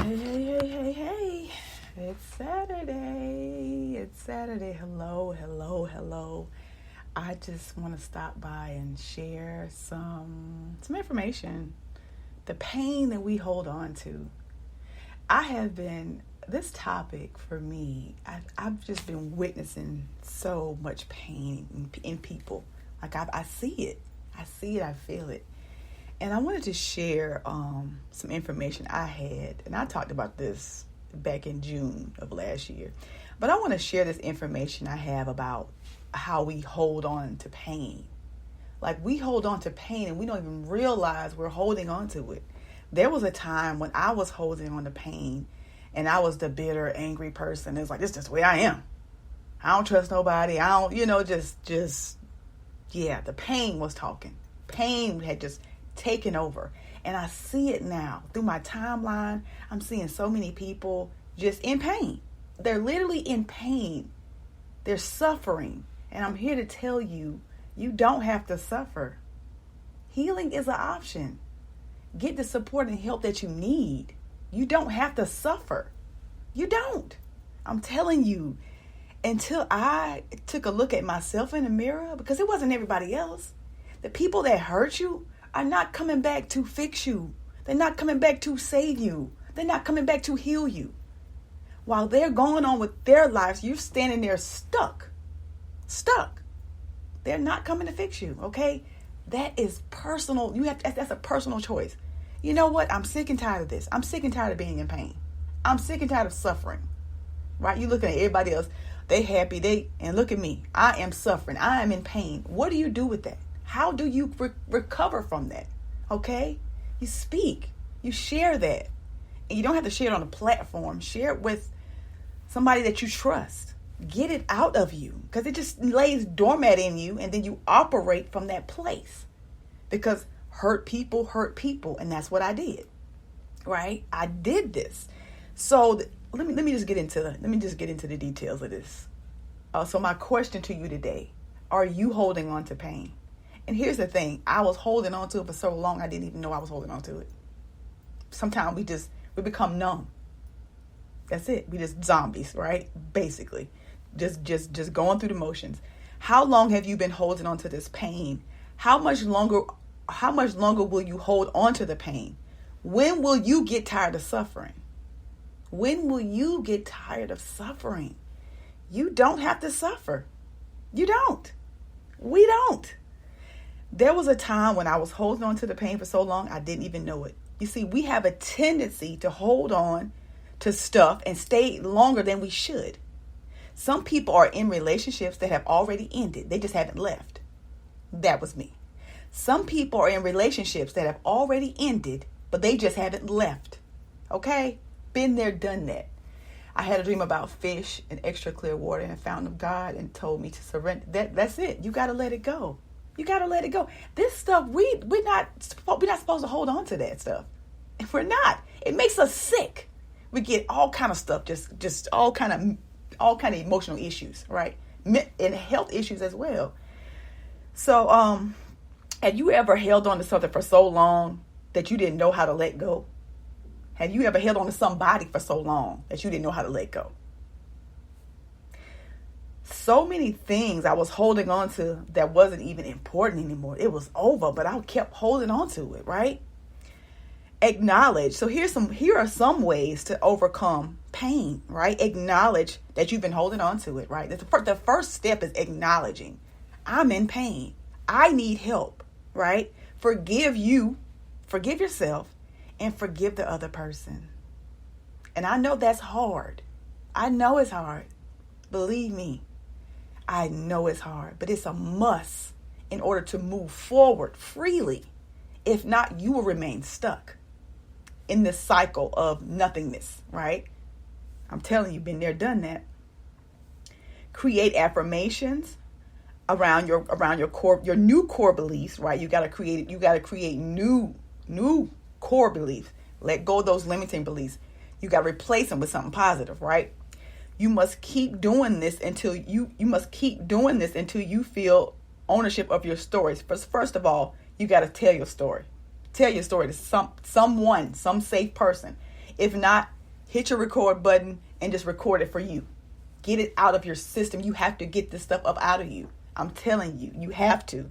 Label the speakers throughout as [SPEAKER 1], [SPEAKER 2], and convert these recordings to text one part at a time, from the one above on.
[SPEAKER 1] Hey, hey, hey, hey, hey. It's Saturday. It's Saturday. Hello, hello, hello. I just want to stop by and share some information. The pain that we hold on to. I have been, this topic for me, I've just been witnessing so much pain in people. Like I see it. I see it. I feel it. And I wanted to share some information I had, and I talked about this back in June of last year. But I want to share this information I have about how we hold on to pain. Like we hold on to pain and we don't even realize we're holding on to it. There was a time when I was holding on to pain and I was the bitter, angry person. It's like, this is just the way I am. I don't trust nobody. I don't, the pain was talking. Pain had just taken over. And I see it now through my timeline. I'm seeing so many people just in pain. They're literally in pain. They're suffering. And I'm here to tell you, you don't have to suffer. Healing is an option. Get the support and help that you need. You don't have to suffer. You don't. I'm telling you, until I took a look at myself in the mirror, because it wasn't everybody else. The people that hurt you are not coming back to fix you. They're not coming back to save you. They're not coming back to heal you. While they're going on with their lives, you're standing there stuck. Stuck. They're not coming to fix you, okay? That is personal. That's a personal choice. You know what? I'm sick and tired of this. I'm sick and tired of being in pain. I'm sick and tired of suffering. Right? You looking at everybody else. They happy. And look at me. I am suffering. I am in pain. What do you do with that? How do you recover from that? Okay? You speak. You share that. And you don't have to share it on a platform. Share it with somebody that you trust. Get it out of you. Because it just lays dormant in you. And then you operate from that place. Because hurt people. And that's what I did. Right? I did this. So let me just get into the details of this. So my question to you today, are you holding on to pain? And here's the thing, I was holding on to it for so long I didn't even know I was holding on to it. Sometimes we become numb. That's it. We just zombies, right? Basically. Just going through the motions. How long have you been holding on to this pain? How much longer will you hold on to the pain? When will you get tired of suffering? When will you get tired of suffering? You don't have to suffer. You don't. We don't. There was a time when I was holding on to the pain for so long, I didn't even know it. You see, we have a tendency to hold on to stuff and stay longer than we should. Some people are in relationships that have already ended. They just haven't left. That was me. Some people are in relationships that have already ended, but they just haven't left. Okay? Been there, done that. I had a dream about fish and extra clear water and found of God and told me to surrender. That's it. You got to let it go. You got to let it go. This stuff, we're not supposed to hold on to that stuff. We're not. It makes us sick. We get all kind of stuff, just all kind of emotional issues, right? And health issues as well. So, have you ever held on to something for so long that you didn't know how to let go? Have you ever held on to somebody for so long that you didn't know how to let go? So many things I was holding on to that wasn't even important anymore. It was over, but I kept holding on to it, right? Acknowledge. So here are some ways to overcome pain, right? Acknowledge that you've been holding on to it, right? The first step is acknowledging. I'm in pain. I need help, right? Forgive yourself, and forgive the other person. And I know that's hard. I know it's hard. Believe me. I know it's hard, but it's a must in order to move forward freely. If not, you will remain stuck in this cycle of nothingness, right? I'm telling you, been there, done that. Create affirmations around your core, your new core beliefs, right? You got to create new core beliefs. Let go of those limiting beliefs. You got to replace them with something positive, right? You must keep doing this until you feel ownership of your stories. First of all, you got to tell your story. Tell your story to some safe person. If not, hit your record button and just record it for you. Get it out of your system. You have to get this stuff up out of you. I'm telling you, you have to.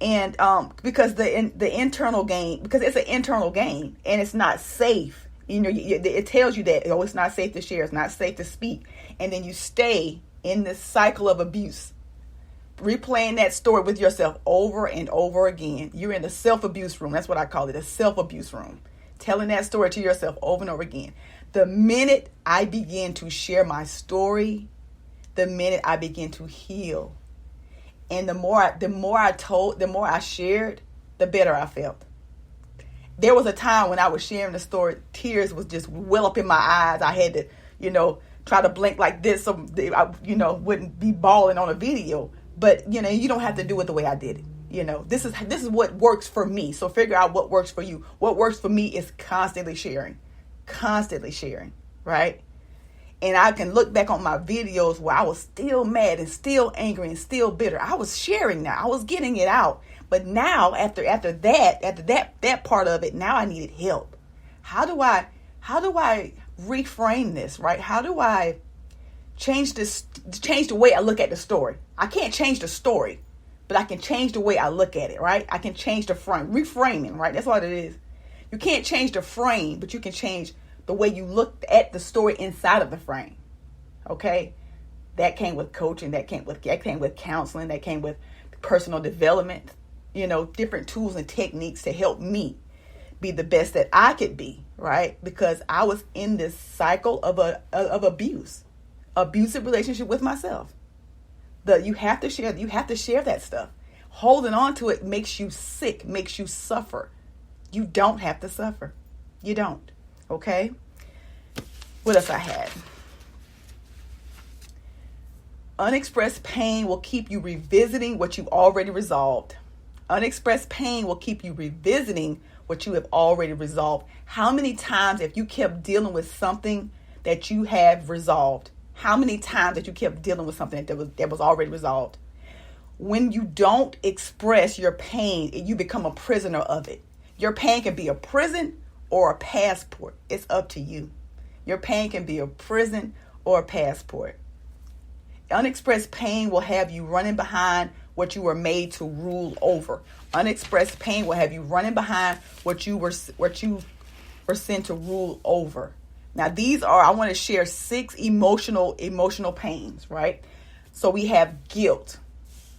[SPEAKER 1] And because the internal game, because it's an internal game and it's not safe. It tells you that, it's not safe to share. It's not safe to speak. And then you stay in this cycle of abuse, replaying that story with yourself over and over again. You're in the self-abuse room. That's what I call it, a self-abuse room. Telling that story to yourself over and over again. The minute I begin to share my story, the minute I begin to heal. And the more I shared, the better I felt. There was a time when I was sharing the story, tears was just well up in my eyes. I had to, try to blink like this so I, wouldn't be bawling on a video. But, you don't have to do it the way I did it. This is what works for me. So figure out what works for you. What works for me is constantly sharing, right? And I can look back on my videos where I was still mad and still angry and still bitter. I was sharing now. I was getting it out. But now after that part of it, now I needed help. How do I reframe this, right? How do I change the way I look at the story? I can't change the story, but I can change the way I look at it, right? I can change the frame, reframing, right? That's what it is. You can't change the frame, but you can change the way you look at the story inside of the frame. Okay? That came with coaching, that came with counseling, that came with personal development, different tools and techniques to help me be the best that I could be, right? Because I was in this cycle of abusive relationship with myself. You have to share that stuff. Holding on to it makes you sick, makes you suffer. You don't have to suffer. You don't. Okay? What else I had? Unexpressed pain will keep you revisiting what you've already resolved. Unexpressed pain will keep you revisiting what you have already resolved. How many times have you kept dealing with something that you have resolved? How many times that you kept dealing with something that was already resolved? When you don't express your pain, you become a prisoner of it. Your pain can be a prison or a passport. It's up to you. Your pain can be a prison or a passport. Unexpressed pain will have you running behind what you were made to rule over. Unexpressed pain will have you running behind what you were sent to rule over. Now I want to share 6 emotional pains, right? So we have guilt.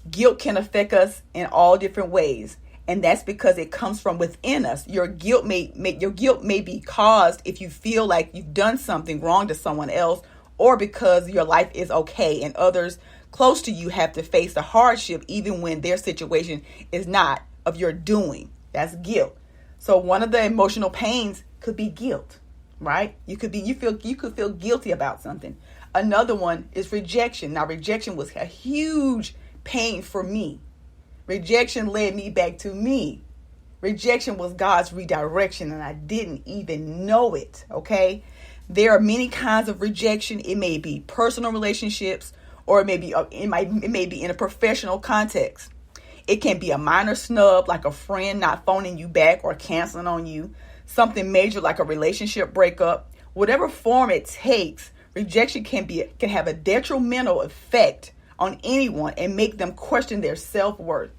[SPEAKER 1] Guilt can affect us in all different ways. And that's because it comes from within us. Your guilt may be caused if you feel like you've done something wrong to someone else, or because your life is okay and others close to you have to face the hardship even when their situation is not of your doing. That's guilt. So one of the emotional pains could be guilt, right? You could feel guilty about something. Another one is rejection. Now, rejection was a huge pain for me. Rejection led me back to me. Rejection was God's redirection, and I didn't even know it, okay? There are many kinds of rejection. It may be personal relationships, or it may be in a professional context. It can be a minor snub, like a friend not phoning you back or canceling on you. Something major, like a relationship breakup. Whatever form it takes, rejection can have a detrimental effect on anyone and make them question their self-worth.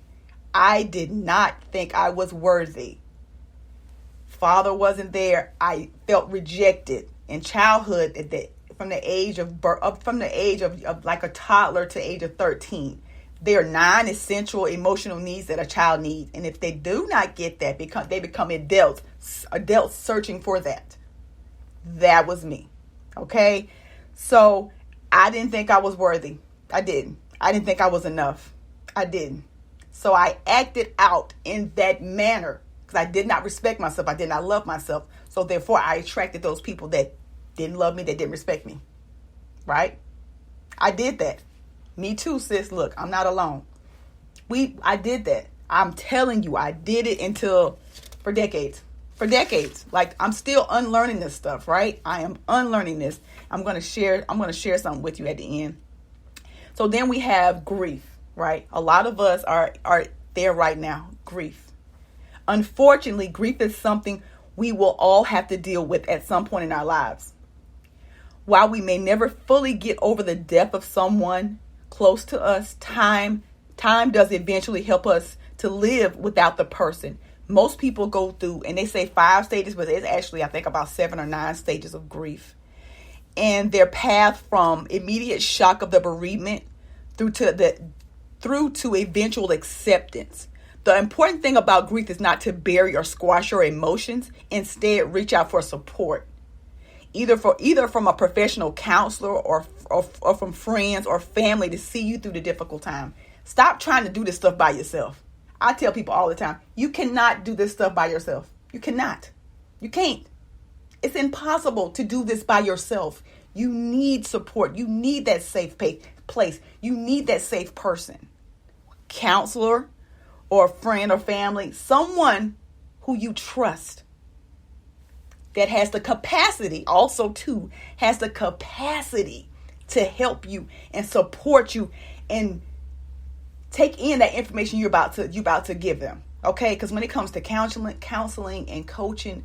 [SPEAKER 1] I did not think I was worthy. Father wasn't there. I felt rejected in childhood from the age of like a toddler to age of 13. There are 9 essential emotional needs that a child needs. And if they do not get that, they become adults searching for that. That was me. Okay? So I didn't think I was worthy. I didn't think I was enough. I didn't. So I acted out in that manner because I did not respect myself. I did not love myself. So therefore, I attracted those people that didn't love me, that didn't respect me. Right? I did that. Me too, sis. Look, I'm not alone. I did that. I'm telling you, I did it for decades. Like, I'm still unlearning this stuff, right? I am unlearning this. I'm going to share something with you at the end. So then we have grief, right? A lot of us are there right now. Grief. Unfortunately, grief is something we will all have to deal with at some point in our lives. While we may never fully get over the death of someone close to us, time does eventually help us to live without the person. Most people go through, and they say 5 stages, but it's actually, I think, about 7 or 9 stages of grief. And their path from immediate shock of the bereavement through to eventual acceptance. The important thing about grief is not to bury or squash your emotions. Instead, reach out for support. Either from a professional counselor or from friends or family to see you through the difficult time. Stop trying to do this stuff by yourself. I tell people all the time, you cannot do this stuff by yourself. You cannot. You can't. It's impossible to do this by yourself. You need support. You need that safe place. You need that safe person. Counselor or friend or family. Someone who you trust. That has the capacity, also too, has the capacity to help you and support you and take in that information you're about to give them. Okay? Because when it comes to counseling and coaching,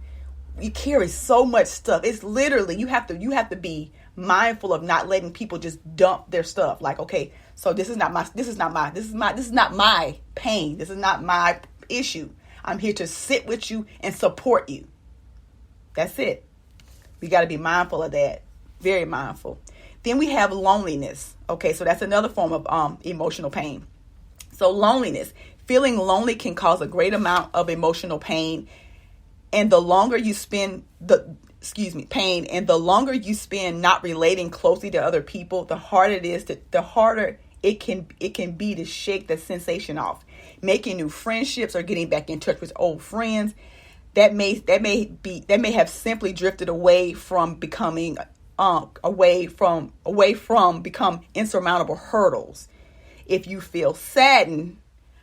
[SPEAKER 1] you carry so much stuff. It's literally you have to be mindful of not letting people just dump their stuff. Like, okay, so this is not my pain. This is not my issue. I'm here to sit with you and support you. That's it. We got to be mindful of that. Very mindful. Then we have loneliness. Okay, so that's another form of emotional pain. So loneliness. Feeling lonely can cause a great amount of emotional pain. And the longer you spend pain, and the longer you spend not relating closely to other people, the harder it can be to shake the sensation off. Making new friendships or getting back in touch with old friends that may have simply drifted away from become insurmountable hurdles. If you feel saddened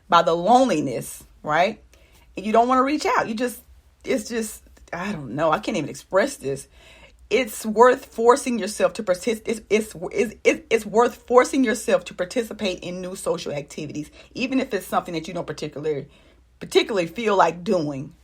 [SPEAKER 1] by the loneliness, right? And you don't want to reach out. It's just, I don't know. I can't even express this. It's worth forcing yourself to participate. It's worth forcing yourself to participate in new social activities, even if it's something that you don't particularly feel like doing.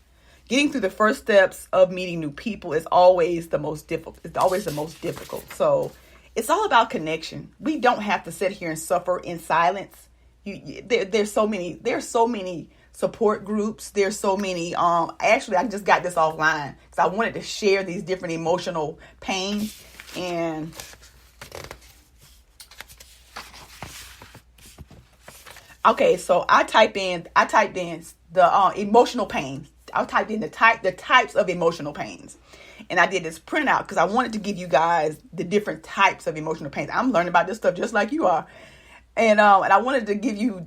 [SPEAKER 1] Getting through the first steps of meeting new people is always the most difficult. It's always the most difficult. So it's all about connection. We don't have to sit here and suffer in silence. There's so many support groups. There's so many. Actually, I just got this offline because I wanted to share these different emotional pains. And okay, so I typed in the emotional pains. I typed in the types of emotional pains. And I did this printout because I wanted to give you guys the different types of emotional pains. I'm learning about this stuff just like you are. And I wanted to give you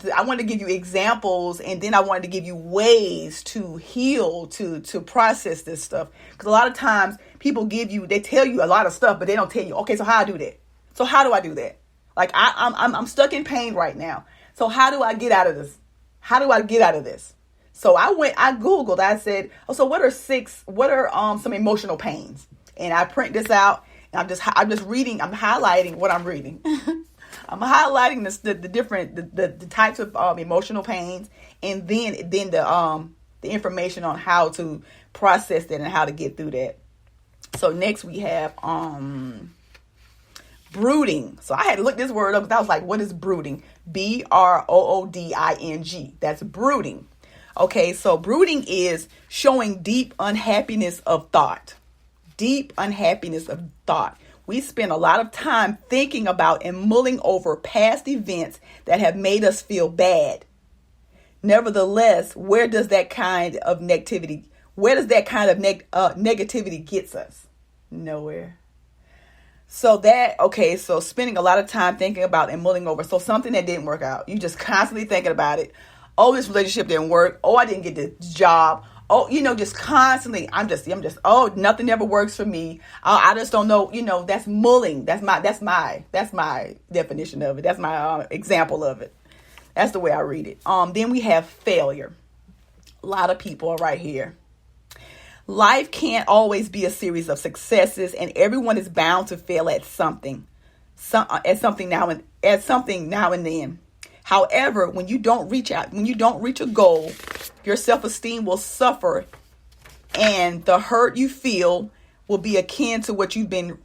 [SPEAKER 1] examples, and then I wanted to give you ways to heal, to process this stuff. Because a lot of times they tell you a lot of stuff, but they don't tell you, okay, so how I do that? So how do I do that? Like I'm stuck in pain right now. So how do I get out of this? How do I get out of this? So I Googled, I said, so what are some emotional pains? And I print this out, and I'm just reading, I'm highlighting what I'm reading. I'm highlighting the types of emotional pains, and then the information on how to process that and how to get through that. So next we have brooding. So I had to look this word up because I was like, what is brooding? BROODING. That's brooding. Okay, so brooding is showing deep unhappiness of thought. Deep unhappiness of thought. We spend a lot of time thinking about and mulling over past events that have made us feel bad. Nevertheless, where does that kind of negativity gets us? Nowhere. So spending a lot of time thinking about and mulling over. So something that didn't work out. You just constantly thinking about it. Oh, this relationship didn't work. Oh, I didn't get the job. Oh, just constantly, I'm just, oh, nothing ever works for me. I just don't know, that's mulling. That's my definition of it. That's my example of it. That's the way I read it. Then we have failure. A lot of people are right here. Life can't always be a series of successes, and everyone is bound to fail at something now and then. However, when you don't reach a goal, your self-esteem will suffer And the hurt you feel will be akin to what you've been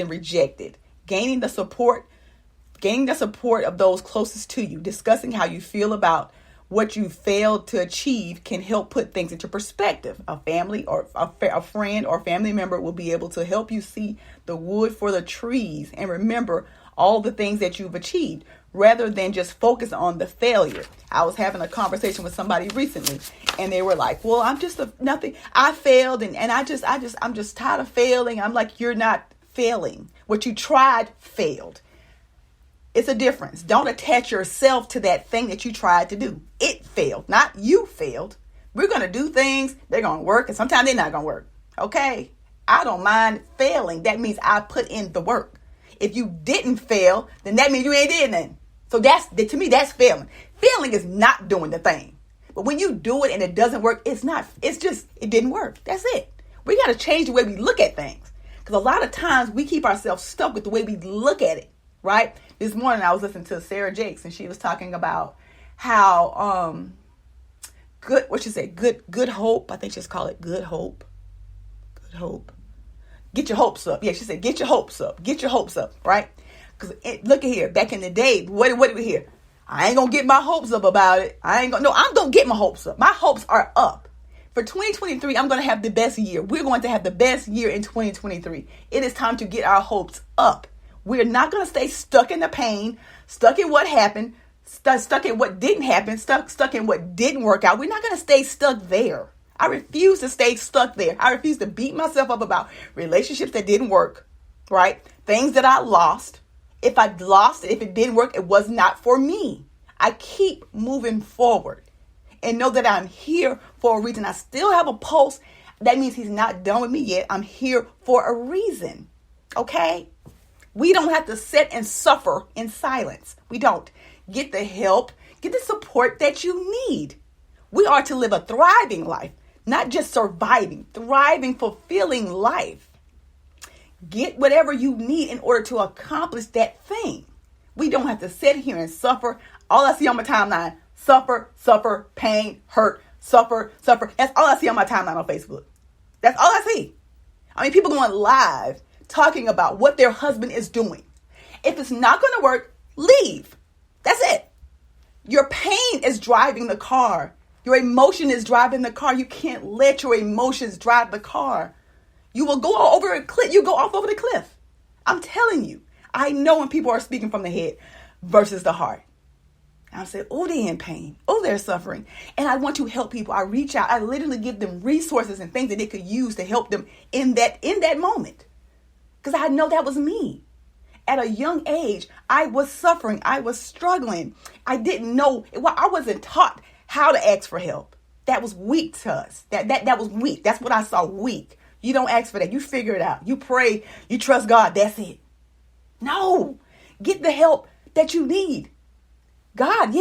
[SPEAKER 1] rejected. Gaining the support of those closest to you, discussing how you feel about what you failed to achieve can help put things into perspective. A family or a friend or family member will be able to help you see the wood for the trees and remember all the things that you've achieved rather than just focus on the failure. I was having a conversation with somebody recently and they were like, well, I'm just nothing. I failed and I'm just tired of failing. I'm like, you're not failing. What you tried failed. It's a difference. Don't attach yourself to that thing that you tried to do. It failed, not you failed. We're going to do things, they're going to work, and sometimes they're not going to work. Okay? I don't mind failing. That means I put in the work. If you didn't fail, then that means you ain't did nothing. So to me, that's failing. Failing is not doing the thing. But when you do it and it doesn't work, it didn't work. That's it. We got to change the way we look at things. Because a lot of times we keep ourselves stuck with the way we look at it, right? This morning I was listening to Sarah Jakes and she was talking about how good hope. I think she's called it good hope. Good hope. Get your hopes up. Yeah, she said get your hopes up. Get your hopes up, right? Because look at here, back in the day, what did we hear? I ain't gonna get my hopes up about it. I'm gonna get my hopes up. My hopes are up. For 2023, I'm gonna have the best year. We're going to have the best year in 2023. It is time to get our hopes up. We're not going to stay stuck in the pain, stuck in what happened, stuck in what didn't happen, stuck in what didn't work out. We're not going to stay stuck there. I refuse to stay stuck there. I refuse to beat myself up about relationships that didn't work, right? Things that I lost. If I lost it, if it didn't work, it was not for me. I keep moving forward and know that I'm here for a reason. I still have a pulse. That means he's not done with me yet. I'm here for a reason, okay? We don't have to sit and suffer in silence. We don't. Get the help, get the support that you need. We are to live a thriving life, not just surviving, thriving, fulfilling life. Get whatever you need in order to accomplish that thing. We don't have to sit here and suffer. All I see on my timeline, suffer, pain, hurt, suffer. That's all I see on my timeline on Facebook. That's all I see. I mean, people going live talking about what their husband is doing. If it's not going to work, leave. That's it. Your pain is driving the car. Your emotion is driving the car. You can't let your emotions drive the car. You will go over a cliff. You go off over the cliff. I'm telling you. I know when people are speaking from the head versus the heart. I say, oh, they're in pain. Oh, they're suffering. And I want to help people. I reach out. I literally give them resources and things that they could use to help them in that moment. Because I know that was me. At a young age, I was suffering. I was struggling. I didn't know. I wasn't taught how to ask for help. That was weak to us. That was weak. That's what I saw, weak. You don't ask for that. You figure it out. You pray. You trust God. That's it. No. Get the help that you need. God.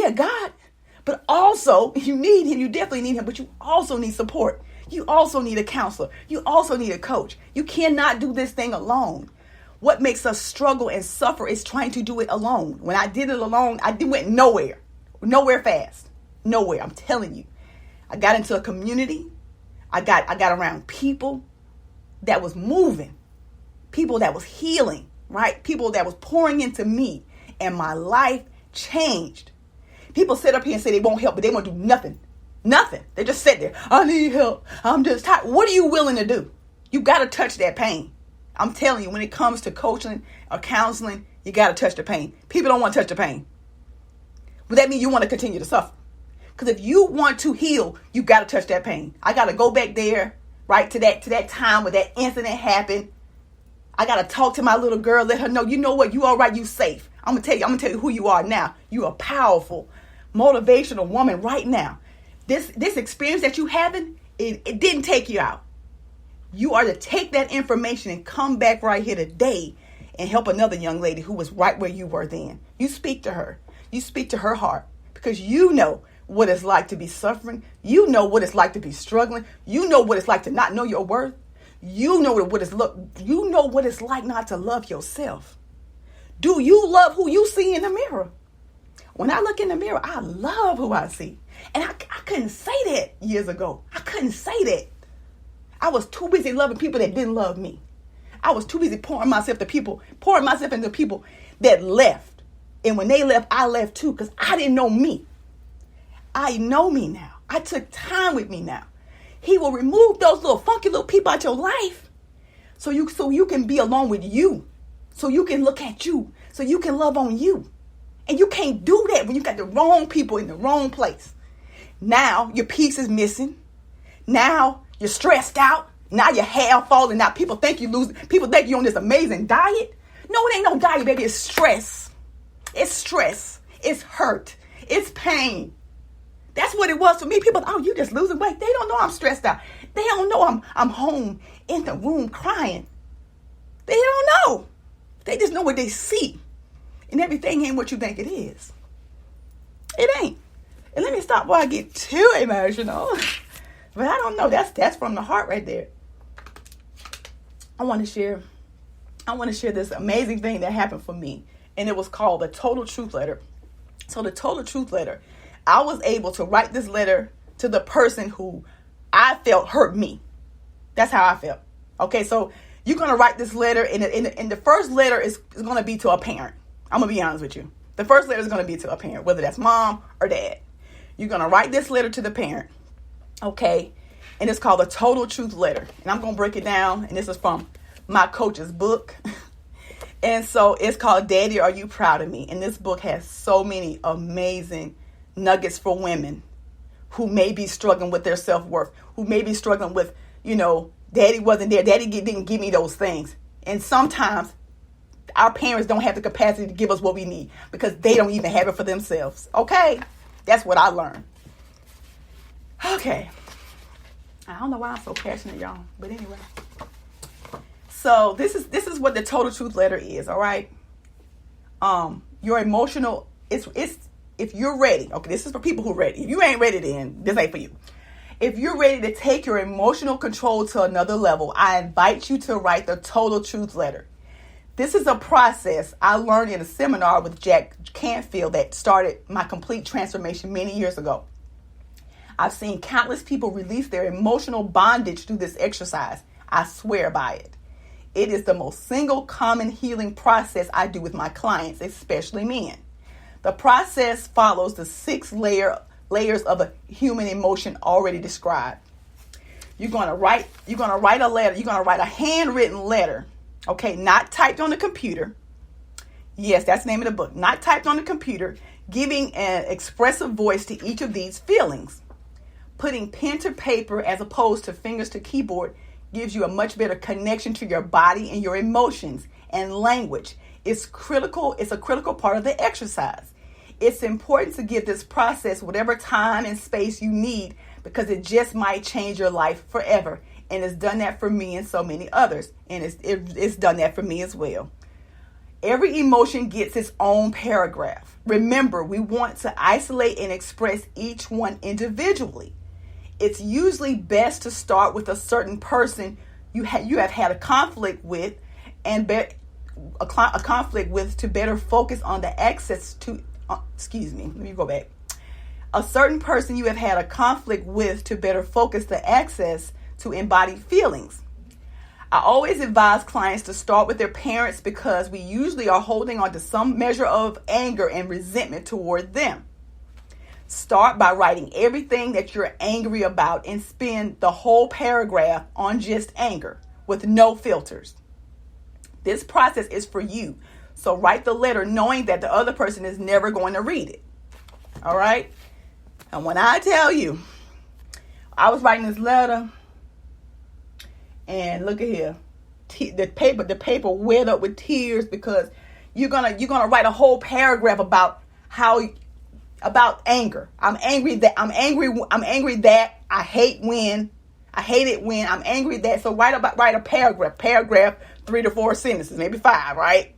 [SPEAKER 1] But also, you need him. You definitely need him. But you also need support. You also need a counselor. You also need a coach. You cannot do this thing alone. What makes us struggle and suffer is trying to do it alone. When I did it alone, went nowhere. Nowhere fast. Nowhere. I'm telling you. I got into a community. I got around people that was moving. People that was healing, right? People that was pouring into me. And my life changed. People sit up here and say they won't help, but they won't do nothing. Nothing. They just sit there. I need help. I'm just tired. What are you willing to do? You got to touch that pain. I'm telling you, when it comes to coaching or counseling, you got to touch the pain. People don't want to touch the pain. But that means you want to continue to suffer. Because if you want to heal, you got to touch that pain. I got to go back there, right, to that time where that incident happened. I got to talk to my little girl, let her know, you know what, you all right, you safe. I'm going to tell you who you are now. You are a powerful, motivational woman right now. This experience that you having, it didn't take you out. You are to take that information and come back right here today and help another young lady who was right where you were then. You speak to her. You speak to her heart because you know what it's like to be suffering. You know what it's like to be struggling. You know what it's like to not know your worth. You know what it's like not to love yourself. Do you love who you see in the mirror? When I look in the mirror, I love who I see. And I couldn't say that years ago. I couldn't say that. I was too busy loving people that didn't love me. I was too busy pouring myself into people that left. And when they left, I left too, because I didn't know me. I know me now. I took time with me now. He will remove those little funky little people out your life so you can be alone with you. So you can look at you. So you can love on you. And you can't do that when you got the wrong people in the wrong place. Now your peace is missing. Now you're stressed out. Now your hair falling out. People think you losing. People think you're on this amazing diet. No, it ain't no diet, baby. It's stress. It's stress. It's hurt. It's pain. That's what it was for me. People, oh, you just losing weight. They don't know I'm stressed out. They don't know I'm home in the room crying. They don't know. They just know what they see. And everything ain't what you think it is. It ain't. And let me stop before I get too emotional. But I don't know. That's from the heart right there. I want to share this amazing thing that happened for me. And it was called the Total Truth Letter. So the Total Truth Letter, I was able to write this letter to the person who I felt hurt me. That's how I felt. Okay, so you're going to write this letter, and the first letter is going to be to a parent. I'm going to be honest with you. The first letter is going to be to a parent, whether that's mom or dad. You're going to write this letter to the parent. Okay, and it's called the Total Truth Letter. And I'm going to break it down, and this is from my coach's book. And so it's called Daddy, Are You Proud of Me? And this book has so many amazing nuggets for women who may be struggling with their self-worth, who may be struggling with, Daddy wasn't there. Daddy didn't give me those things. And sometimes our parents don't have the capacity to give us what we need because they don't even have it for themselves. Okay? That's what I learned. Okay. I don't know why I'm so passionate, y'all. But anyway. So this is what the Total Truth Letter is, all right? Your emotional, it's if you're ready, okay, this is for people who are ready. If you ain't ready, then this ain't for you. If you're ready to take your emotional control to another level, I invite you to write the Total Truth Letter. This is a process I learned in a seminar with Jack Canfield that started my complete transformation many years ago. I've seen countless people release their emotional bondage through this exercise. I swear by it. It is the most single common healing process I do with my clients, especially men. The process follows the 6 layers of a human emotion already described. You're going to write a letter. You're going to write a handwritten letter. Okay, not typed on the computer. Yes, that's the name of the book. Not typed on the computer, giving an expressive voice to each of these feelings. Putting pen to paper as opposed to fingers to keyboard gives you a much better connection to your body and your emotions and language. It's critical. It's a critical part of the exercise. It's important to give this process whatever time and space you need because it just might change your life forever. And it's done that for me and so many others. And it's done that for me as well. Every emotion gets its own paragraph. Remember, we want to isolate and express each one individually. It's usually best to start with a certain person you have had a conflict with and a conflict with to better focus on the access to, a certain person you have had a conflict with to better focus the access to embodied feelings. I always advise clients to start with their parents because we usually are holding on to some measure of anger and resentment toward them. Start by writing everything that you're angry about and spend the whole paragraph on just anger with no filters. This process is for you. So write the letter knowing that the other person is never going to read it. All right? And when I tell you, I was writing this letter and look at here. The paper wet up with tears because you're gonna write a whole paragraph about anger. I'm angry that I hate it when I'm angry that. So write a paragraph 3 to 4 sentences, maybe 5, right?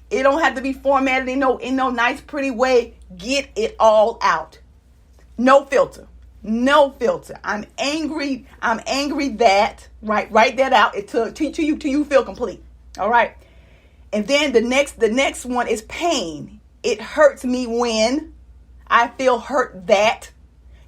[SPEAKER 1] It don't have to be formatted in no nice pretty way. Get it all out. No filter. I'm angry that, right? Write that out till you feel complete. All right. And then the next one is pain. It hurts me when I feel hurt that.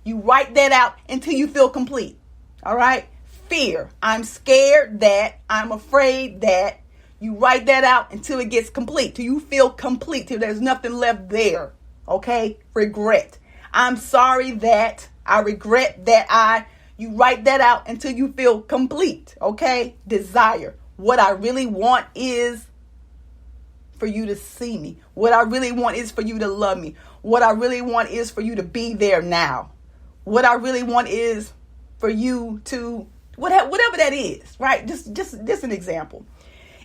[SPEAKER 1] You write that out until you feel complete. All right? Fear. I'm scared that. I'm afraid that. You write that out until it gets complete, till you feel complete, till there's nothing left there. Okay? Regret. I'm sorry that. I regret that You write that out until you feel complete. Okay? Desire. What I really want is for you to see me. What I really want is for you to love me. What I really want is for you to be there now. What I really want is for you to, whatever that is, right? Just an example.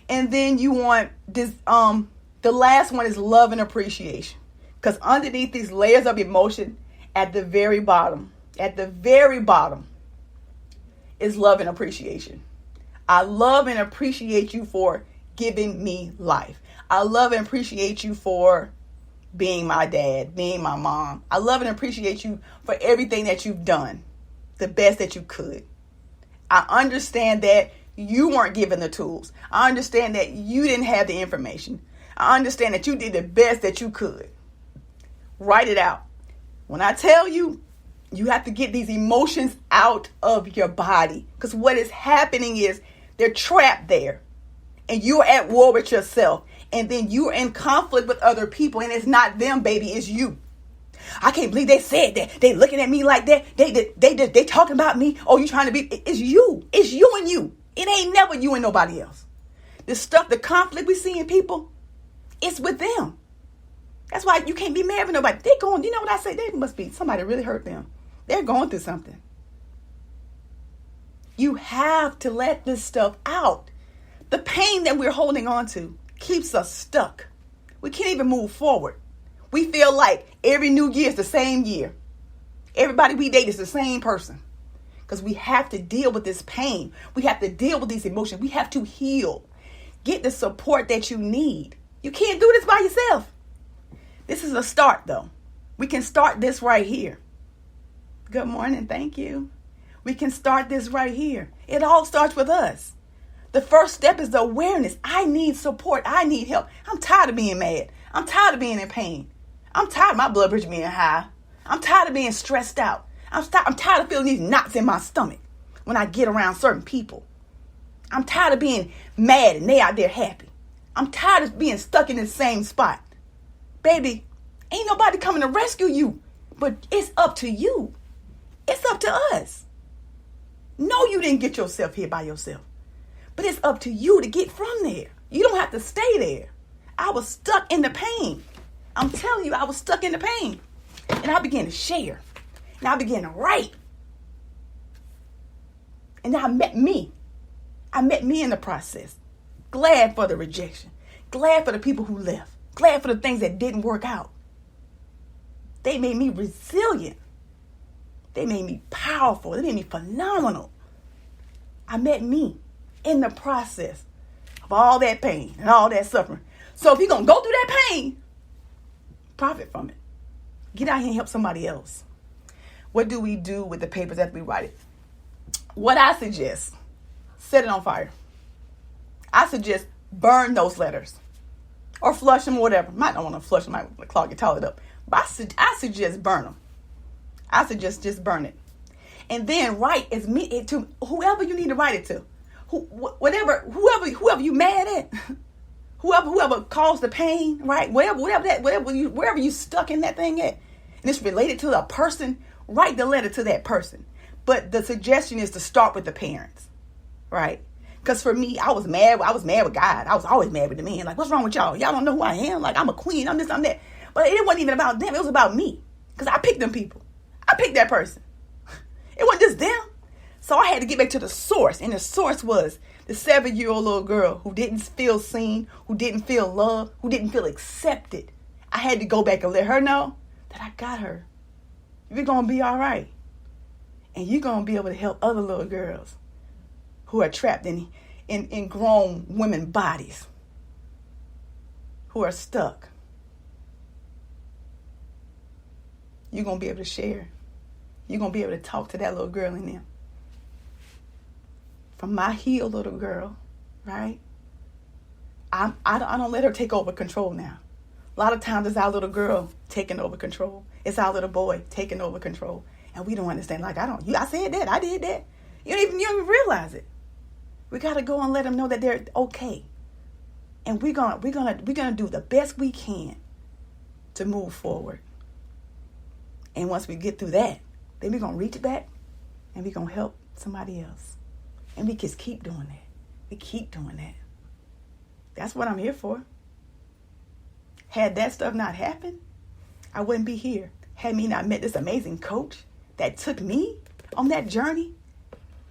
[SPEAKER 1] And then you want this, the last one is love and appreciation. Because underneath these layers of emotion, at the very bottom is love and appreciation. I love and appreciate you for giving me life. I love and appreciate you for being my dad, being my mom. I love and appreciate you for everything that you've done, the best that you could. I understand that you weren't given the tools. I understand that you didn't have the information. I understand that you did the best that you could. Write it out. When I tell you, you have to get these emotions out of your body, because what is happening is they're trapped there and you're at war with yourself, and then you're in conflict with other people, and it's not them, baby, it's you. I can't believe they said that. They looking at me like that. They talking about me. Oh, you trying to be, it's you. It's you and you. It ain't never you and nobody else. The stuff, the conflict we see in people, it's with them. That's why you can't be mad with nobody. They going, you know what I say? They must be, somebody really hurt them. They're going through something. You have to let this stuff out. The pain that we're holding on to keeps us stuck. We can't even move forward. We feel like every new year is the same year. Everybody we date is the same person. Because we have to deal with this pain. We have to deal with these emotions. We have to heal. Get the support that you need. You can't do this by yourself. This is a start, though. We can start this right here. Good morning. Thank you. We can start this right here. It all starts with us. The first step is the awareness. I need support. I need help. I'm tired of being mad. I'm tired of being in pain. I'm tired of my blood pressure being high. I'm tired of being stressed out. I'm tired of feeling these knots in my stomach when I get around certain people. I'm tired of being mad and they out there happy. I'm tired of being stuck in the same spot. Baby, ain't nobody coming to rescue you, but it's up to you. It's up to us. No, you didn't get yourself here by yourself, but it's up to you to get from there. You don't have to stay there. I was stuck in the pain. I'm telling you, I was stuck in the pain. And I began to share. And I began to write. And I met me. I met me in the process. Glad for the rejection. Glad for the people who left. Glad for the things that didn't work out. They made me resilient. They made me powerful. They made me phenomenal. I met me in the process of all that pain and all that suffering. So if you're going to go through that pain, profit from it. Get out here and help somebody else. What do we do with the papers after we write it? What I suggest, set it on fire. I suggest burn those letters or flush them or whatever. Might not want to flush them, might clog your toilet up. But I suggest burn them. I suggest just burn it. And then write to whoever you need to write it to. Whoever you mad at. Whoever caused the pain, right? Wherever you stuck in that thing at, and it's related to a person, write the letter to that person. But the suggestion is to start with the parents, right? Because for me, I was mad with God. I was always mad with the men. Like, what's wrong with y'all? Y'all don't know who I am. Like, I'm a queen. I'm this, I'm that. But it wasn't even about them. It was about me. Because I picked them people. I picked that person. It wasn't just them. So I had to get back to the source. And the source was the 7-year-old little girl who didn't feel seen, who didn't feel loved, who didn't feel accepted. I had to go back and let her know that I got her. You're going to be all right. And you're going to be able to help other little girls who are trapped in grown women bodies, who are stuck. You're going to be able to share. You're going to be able to talk to that little girl in them. From my healed little girl, right? I don't let her take over control now. A lot of times it's our little girl taking over control. It's our little boy taking over control. And we don't understand. Like, I said that. I did that. You don't even realize it. We got to go and let them know that they're okay. And we're gonna do the best we can to move forward. And once we get through that, then we're gonna reach back and we're gonna help somebody else. And we just keep doing that. We keep doing that. That's what I'm here for. Had that stuff not happened, I wouldn't be here. Had me not met this amazing coach that took me on that journey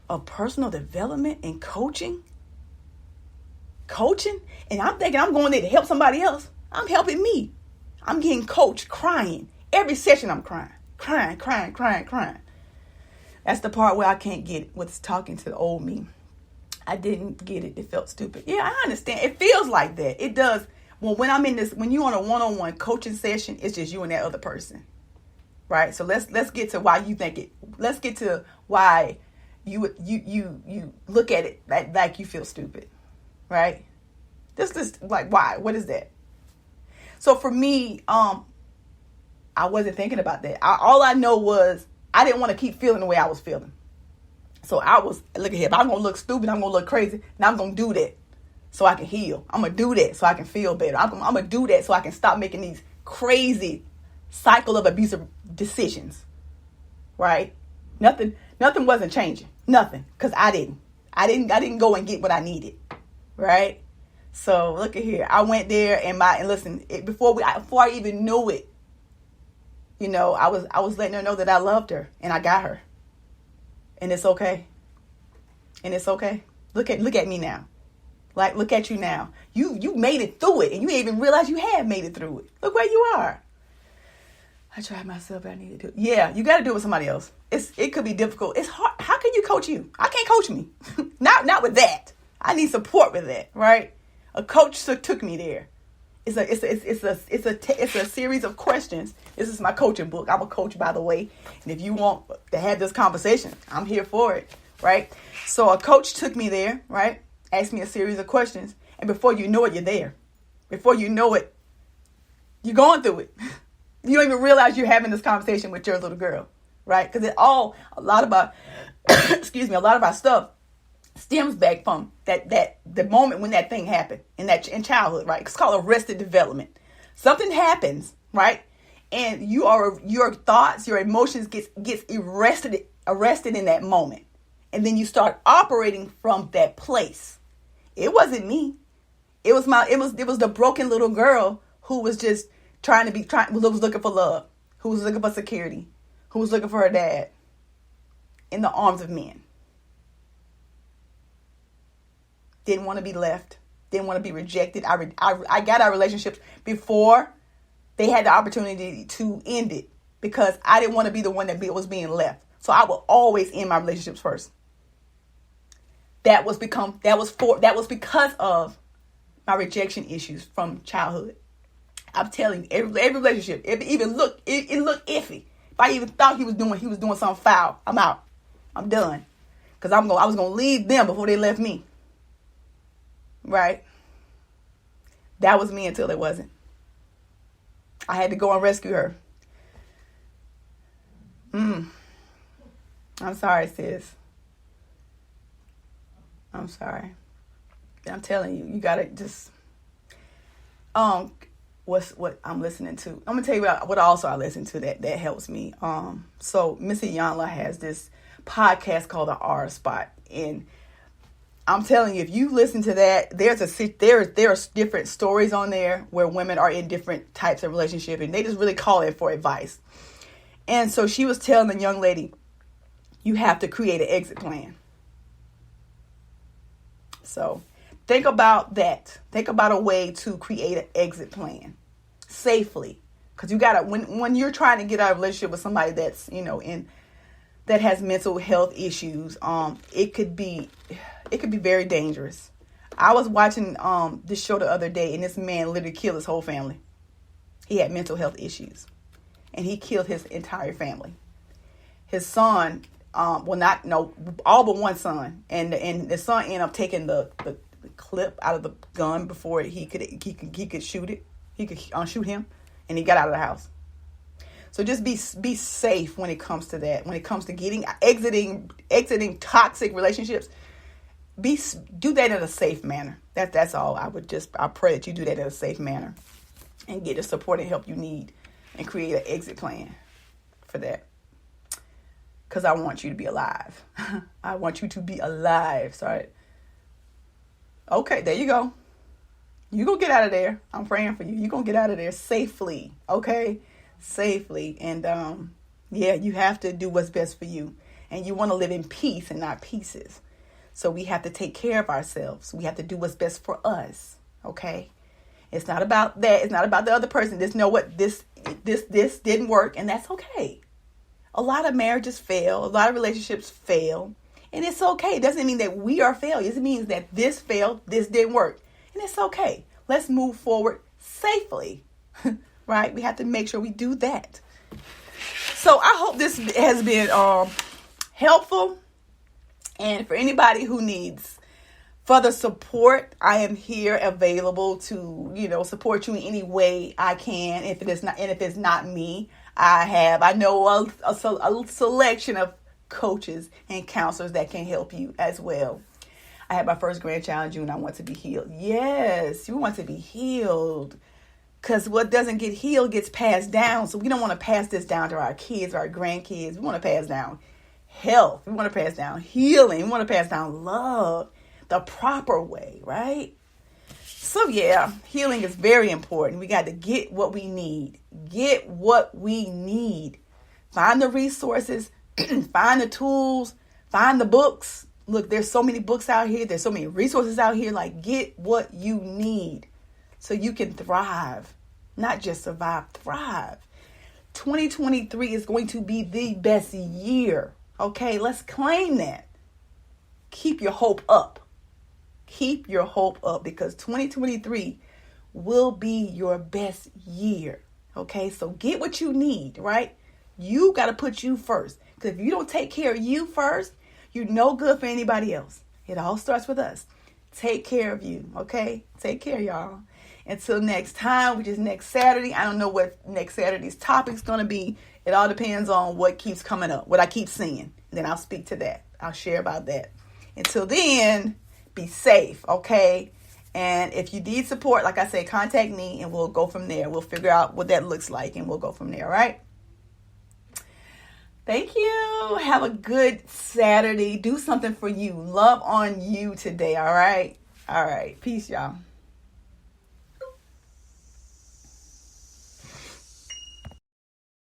[SPEAKER 1] of personal development and coaching. And I'm thinking I'm going there to help somebody else. I'm helping me. I'm getting coached, crying. Every session I'm crying. That's the part where I can't get it, with talking to the old me. I didn't get it. It felt stupid. Yeah, I understand. It feels like that. It does. Well, when you're on a one-on-one coaching session, it's just you and that other person. Right? So let's get to why you think it. Let's get to why you look at it like you feel stupid. Right? Just like, why? What is that? So for me, I wasn't thinking about that. All I know was I didn't want to keep feeling the way I was feeling. So I was, look at here, if I'm going to look stupid, I'm going to look crazy, now I'm going to do that so I can heal. I'm going to do that so I can feel better. I'm going to do that so I can stop making these crazy cycle of abusive decisions. Right? Nothing wasn't changing. Nothing. Because I didn't go and get what I needed. Right? So look at here. I went there and listen, before I even knew it, you know, I was letting her know that I loved her and I got her. And it's okay. And it's okay. Look at me now. Like, look at you now. You made it through it and you didn't even realize you had made it through it. Look where you are. I tried myself, but I need to do it. Yeah, you got to do it with somebody else. It could be difficult. It's hard. How can you coach you? I can't coach me. Not with that. I need support with that, right? A coach took me there. It's a series of questions. This is my coaching book. I'm a coach, by the way. And if you want to have this conversation, I'm here for it, right? So a coach took me there, right? Asked me a series of questions. And before you know it, you're there. Before you know it, you're going through it. You don't even realize you're having this conversation with your little girl, right? Because a lot of our stuff stems back from the moment when that thing happened in childhood, right? It's called arrested development. Something happens, right? And your thoughts, your emotions gets arrested in that moment. And then you start operating from that place. It wasn't me. It was the broken little girl who was just was looking for love, who was looking for security, who was looking for her dad in the arms of men. Didn't want to be left. Didn't want to be rejected. I got our relationships before they had the opportunity to end it because I didn't want to be the one that was being left. So I will always end my relationships first. That was because of my rejection issues from childhood. I'm telling you, every relationship, it looked iffy. If I even thought he was doing something foul, I'm out. I'm done. Because I was gonna leave them before they left me. Right? That was me until it wasn't. I had to go and rescue her. I'm sorry, sis. I'm sorry. I'm telling you, you gotta just what I'm listening to. I'm gonna tell you what also I listen to that helps me. So Missy Iyanla has this podcast called The R Spot, and I'm telling you, if you listen to that, there's different stories on there where women are in different types of relationship, and they just really call it for advice. And so she was telling the young lady, you have to create an exit plan. So think about that. Think about a way to create an exit plan safely, because you gotta when you're trying to get out of a relationship with somebody that's that has mental health issues, it could be very dangerous. I was watching this show the other day, and this man literally killed his whole family. He had mental health issues, and he killed his entire family. His son, all but one son, and the son ended up taking the clip out of the gun before he could shoot it. He could shoot him, and he got out of the house. So just be safe when it comes to that. When it comes to exiting toxic relationships, do that in a safe manner. That's all. I pray that you do that in a safe manner and get the support and help you need and create an exit plan for that. Because I want you to be alive. I want you to be alive. Sorry. Okay, there you go. You're going to get out of there. I'm praying for you. You're going to get out of there safely. Okay? Safely. And you have to do what's best for you. And you want to live in peace and not pieces. So we have to take care of ourselves. We have to do what's best for us. Okay? It's not about that. It's not about the other person. Just know what this didn't work, and that's okay. A lot of marriages fail. A lot of relationships fail. And it's okay. It doesn't mean that we are failures. It means that this failed, this didn't work. And it's okay. Let's move forward safely. Right? We have to make sure we do that. So I hope this has been helpful. And for anybody who needs further support, I am here available to, support you in any way I can. If it's not me, I know a selection of coaches and counselors that can help you as well. I had my first grandchild in June. I want to be healed. Yes, you want to be healed. Because what doesn't get healed gets passed down. So we don't want to pass this down to our kids, our grandkids. We want to pass down health. We want to pass down healing. We want to pass down love the proper way, right? So yeah, healing is very important. We got to get what we need. Get what we need. Find the resources, find the tools, find the books. Look, there's so many books out here. There's so many resources out here. Like, get what you need so you can thrive, not just survive, thrive. 2023 is going to be the best year. Okay, let's claim that. Keep your hope up. Keep your hope up because 2023 will be your best year. Okay, so get what you need, right? You got to put you first. Because if you don't take care of you first, you're no good for anybody else. It all starts with us. Take care of you, okay? Take care, y'all. Until next time, which is next Saturday. I don't know what next Saturday's topic's going to be. It all depends on what keeps coming up, what I keep seeing. Then I'll speak to that. I'll share about that. Until then, be safe, okay? And if you need support, like I say, contact me and we'll go from there. We'll figure out what that looks like and we'll go from there, all right? Thank you. Have a good Saturday. Do something for you. Love on you today, all right? All right. Peace, y'all.